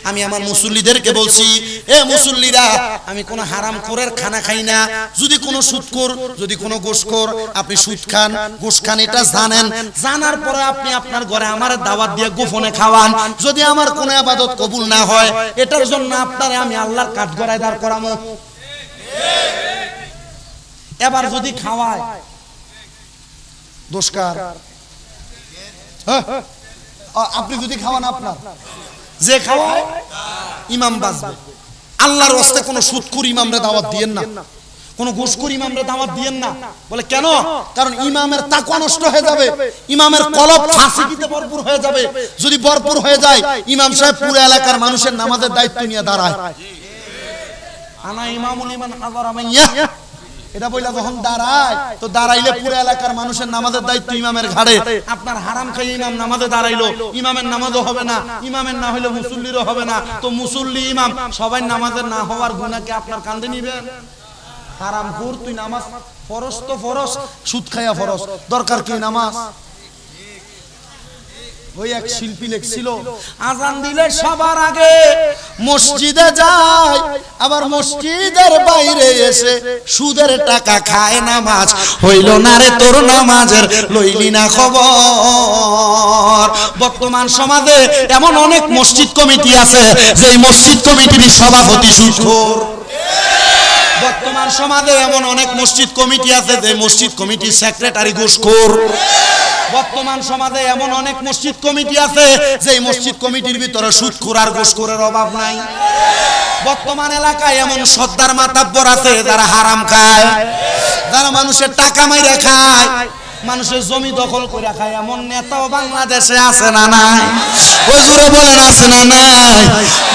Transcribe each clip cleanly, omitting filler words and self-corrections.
আমি আমার মুসল্লিদেরকে বলছি, এ মুসল্লিরা, আমি কোনো হারামখোরের খানা খাই না। যদি কোনো সুদখোর, যদি কোনো ঘুষখোর, আপনি সুদ খান, ঘুষ খান, এটা জানেন, জানার পরে আপনি আপনার ঘরে আমার দাওয়াত দিয়ে গোপনে খাওয়ান, যদি আমার কোনো ইবাদত কবুল না হয়, এটার জন্য আপনারে আমি আল্লাহর কাঠগড়ায় দাঁড় করামু। এবার যদি খাওয়ায়, দোষকার। আপনি যদি খাওয়ান, আপনার যে খাওয়ায় ইমাম বাজবে। আল্লাহর ওয়াস্তে কোনো সুদখোর ইমামরে দাওয়াত দিয়েন না, কোন ঘুষখোর ইমামরে দাওয়াত দিয়েন না। বলে কেন? কারণ ইমামের তাকওয়া নষ্ট হয়ে যাবে, ইমামের কলব ফাসিকিতে ভরপুর হয়ে যাবে। যদি ভরপুর হয়ে যায়, ইমাম সাহেব পুরো এলাকার মানুষের নামাজের দায়িত্ব নিয়ে দাঁড়ায়। আনা ইমামুল ইমান হাযারা মাইয়া, এটা বইলা যখন দাঁড়ায়, তো দাঁড়াইলে পুরো এলাকার মানুষের নামাজের দায়িত্ব ইমামের ঘাড়ে। আপনার হারাম খাই ইমাম নামাজে দাঁড়াইলো, ইমামের নামাজও হবে না, ইমামের না হইলে মুসল্লিরও হবে না। তো মুসল্লি ইমাম সবাই নামাজের না হওয়ার গুনাহকে আপনার কাঁধে নিবেন? হারামখোর, তুই নামাজ ফরজ তো ফরজ, সুদ খাইয়া ফরজ, দরকার কি নামাজ? ওই এক শিল্পী লিখছিল, আজান দিলে সবার আগে মসজিদে যায়, আবার মসজিদের বাইরে এসে সুদের টাকা খায়, নামাজ হইল না রে তোর, নামাজের লইলি না খবর। বর্তমান সমাজে এমন অনেক মসজিদ কমিটি আছে, যে মসজিদ কমিটির সভাপতি সুদখোর। বর্তমান সমাজে এমন অনেক মসজিদ কমিটি আছে, যে মসজিদ কমিটির সেক্রেটারি ঘুষখোর। বর্তমান সমাজে এমন অনেক মসজিদ কমিটি আছে, যে মসজিদ কমিটির ভিতরে সুদখোর আর ঘুষখোরের অভাব নাই। বর্তমান এলাকায় এমন সর্দার মাতাব্বর আছে, যারা হারাম খায়, যারা মানুষের টাকা মাইরা খায়, মানুষের জমি দখল করে খায়। এমন নেতাও বাংলাদেশে আছে না নাই? হুজুরে বলেন আছে না নাই?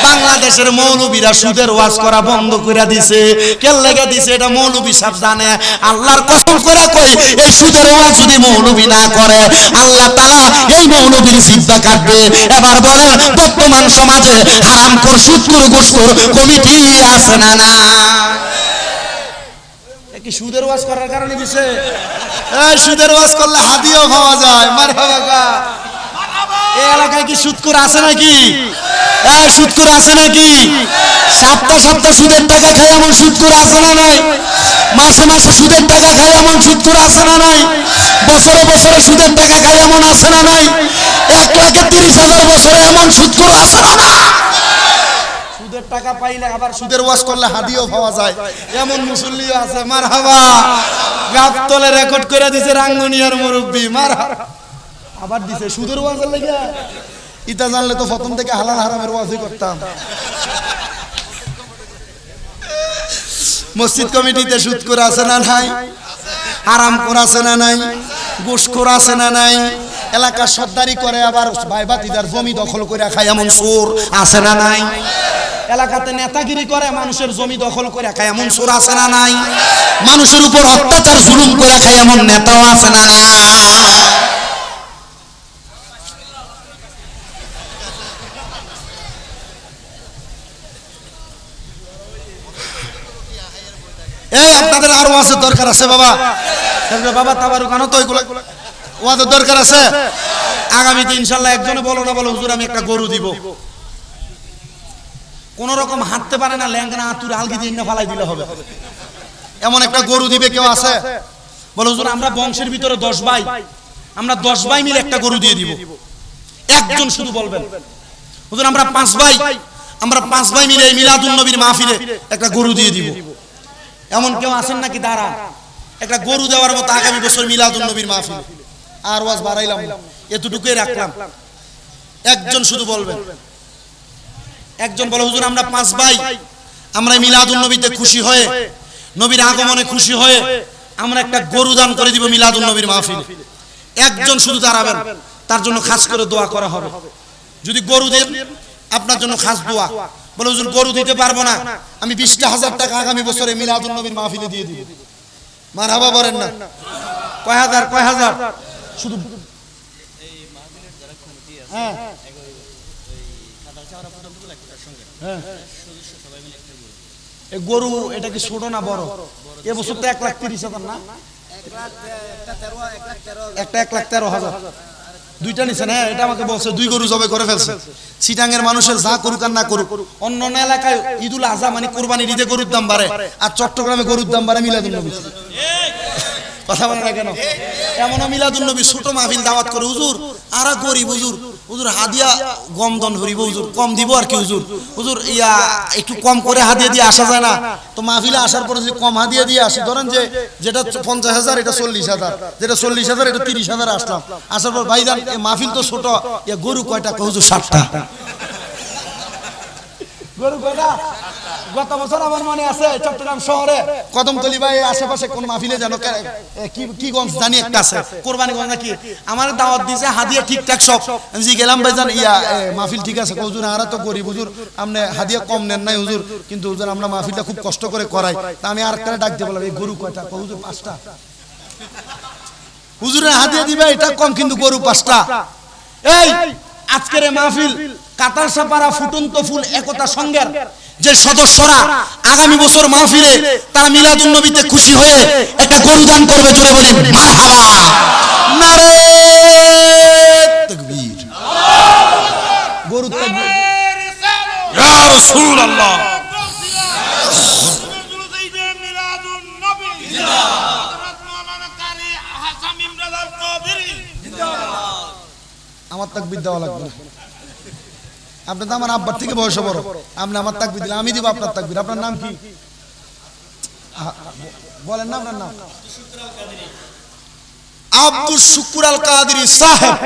বাংলাদেশের মৌলবীরা সুদের ওয়াজ করা বন্ধ করে দিছে। কে লেগে দিছে? এটা মৌলবী সাহেব জানে। আল্লাহর কসম করে কই, এই সুদের ওয়াজ যদি মৌলবী না করে, আল্লাহ তাআলা এই মৌলবীর জিহ্বা কাটবে। এবার বলেন, বর্তমান সমাজে হারামখোর, সুদখোর, ঘুষখোর কমিটি আছে না না? কি সুদের ওয়াজ করার কারণে দিছে? এই সুদের ওয়াজ করলে হাদিয়াও পাওয়া যায়। মারহাবা। এই এলাকায় কি সুদখোর আছে নাকি? এই সুদখোর আছে নাকি? সপ্তাহ সপ্তাহ সুদের টাকা খায় এমন সুদখোর আছে না নাই? মাসে মাসে সুদের টাকা খায় এমন সুদখোর আছে না নাই? বছরে বছরে সুদের টাকা খায় এমন আছে না নাই? 1,30,000 বছরে এমন সুদখোর আছে না না? সুদের টাকা পাইলে আবার সুদের ওয়াজ করলে হাদিয়াও পাওয়া যায়, এমন মুসল্লিও আছে। মারহাবা। গাবতলে রেকর্ড করে দিছে রাঙ্গুনিয়ার মুরব্বি। মারহাবা। আবার দিছে সুদের ওয়াজের লাগি। ইতা জানলে তো প্রথম থেকে হালাল হারামের ওয়াজই করতাম। মসজিদ কমিটিতে সুদখোর আছে না নাই? হারামখোর আছে না নাই? ঘুষখোর আছে না নাই? এলাকার সর্দারি করে, আবার ভাই ভাতিজার জমি দখল করে খায়, এমন চোর আছে না নাই? এলাকাতে নেতাগিরি করে, মানুষের জমি দখল করে খায়, এমন চোর আছে না নাই? মানুষের উপর অত্যাচার জুলুম করে খায়, এমন নেতাও আছে না না? এই আপনাদের আরো আছে, দরকার আছে বাবা। বাবা তাবারুক আনো তো, ওইগুলো ওয়াদের দরকার আছে। আগামীতে ইনশাআল্লাহ একজনে বলো না বলো, হুজুর আমি একটা গরু দিব। কোন রকম হাঁটতে পারে না, ল্যাংনা আতুর আলগি দিয়ে না ফালাই দিলে হবে, এমন একটা গরু দিবে। কেউ আছে? বলো হুজুর আমরা বংশের ভিতরে 10 ভাই, আমরা 10 ভাই মিলে একটা গরু দিয়ে দিব। একজন শুধু বলবেন, হুজুর আমরা 5 ভাই, আমরা 5 ভাই মিলে এই মিলাদুন নবীর মাহফিলে একটা গরু দিয়ে দিব। এমন কেউ আছেন নাকি? দাঁড়া, একটা গরু দেওয়ার মতো আগামী বছর মিলাদুন নবীর মাহফিল। আর ওয়াজ বাড়াইলাম, এতটুকুই রাখলাম। একজন শুধু বলবেন। একজন বলো, হুজুর আমরা 5 ভাই, আমরা মিলাদুন নবীতে খুশি হয়ে, নবীর আগমনে খুশি হয়ে আমরা একটা গরু দান করে দিব মিলাদুন নবীর মাহফিলে। একজন শুধু দাঁড়াবেন, তার জন্য খাস করে দোয়া করা হবে। যদি গরু দেন, আপনার জন্য খাস দোয়া। বলে হুজুর গরু দিতে পারবো না, আমি 20,000 টাকা আগামী বছরে মিলাদুন নবীর মাহফিলে দিয়ে দিব। মারহাবা বলেন না? কয় হাজার? কয় হাজার? শুধু এই মাহফিলের যারা কমিটি আছে, হ্যাঁ, ওই খাতা চাওরা পর্যন্ত একটার সঙ্গে, হ্যাঁ, সদস্য সবাই মিলে একটা গরু। এই গরু এটা কি ছোট না বড়? এই বছর তো 1,30,000 না? একটা 1,13,000। দুইটা নিছেন, হ্যাঁ এটা আমাকে বলছে, 2 গরু জবাই করে ফেলছে। চিটাঙ্গের মানুষের যা করুক আর না করুক, অন্য অন্য এলাকায় ঈদুল আজহা মানে কোরবানির ঈদে গরুর দাম বাড়ে, আর চট্টগ্রামে গরুর দাম বাড়ে মিলাদুন নবী। কথা বলে না কেন? এমন মিলাদুন নবী ছোট মাহফিল দাওয়াত করে, হুজুর আর গরিব হুজুর, হুজুর হাদিয়া গম দন হরিব, হুজুর কম দিব আর কি, হুজুর হুজুর ইয়া একটু কম করে হাদিয়া দিয়ে আসা যায় না? তো মাহফিলে আসার পরে যদি কম হাদিয়া দিয়ে আসি, ধরেন যে যেটা 50,000 এটা 40,000, যেটা 40,000 এটা 30,000 আসলাম, আসার পর ভাইজান মাহফিল তো ছোট, গরু কয়টা? হুজুর 60টা। গরু কয়টা? গত বছর আমার মনে আছে চট্টগ্রাম শহরে কদমতলী ভাই আশেপাশে কোন মাহফিলে যেন কি গঞ্জ জানি একটা আছে, কোরবানিগঞ্জ নাকি, আমার দাওয়াত দিয়েছে হাদিয়া ঠিকঠাক সব। আমি জি গেলাম ভাইজান ইয়া মাহফিল ঠিক আছে? হুজুর আমরা তো গরিব হুজুর, আপনি হাদিয়া কম নেন নাই হুজুর, কিন্তু হুজুর আমরা মাহফিলটা খুব কষ্ট করে করাই। তা আমি আরেকটা ডাক দিয়ে বললাম, এই গরু কয়টা? হুজুর 5টা। হুজুরের হাদিয়া দিবে এটা কম, কিন্তু গরু 5টা। এই আজকের মাহফিল কাতারসাপাড়া ফুটন্ত ফুল একতা সংঘের যে সদস্যরা আগামী বছর মাহফিলে তারা মিলাদুন নবীতে খুশি হয়ে একটা গরু দান করবে, জোরে বলেন মারহাবা, নারে তাকবীর, গরু তাকবীর, ইয়া রাসূলুল্লাহ। আমার তাকবীর দেওয়া লাগবে না, আপনি তো আমার আব্বার থেকে বয়স বড়, আপনি আমার তাকবীর দিলে আমি দিব আপনার তাকবীর। আপনার নাম কি বলেন না? আপনার নাম আব্দুল শুকুর আল কাদেরী সাহেব।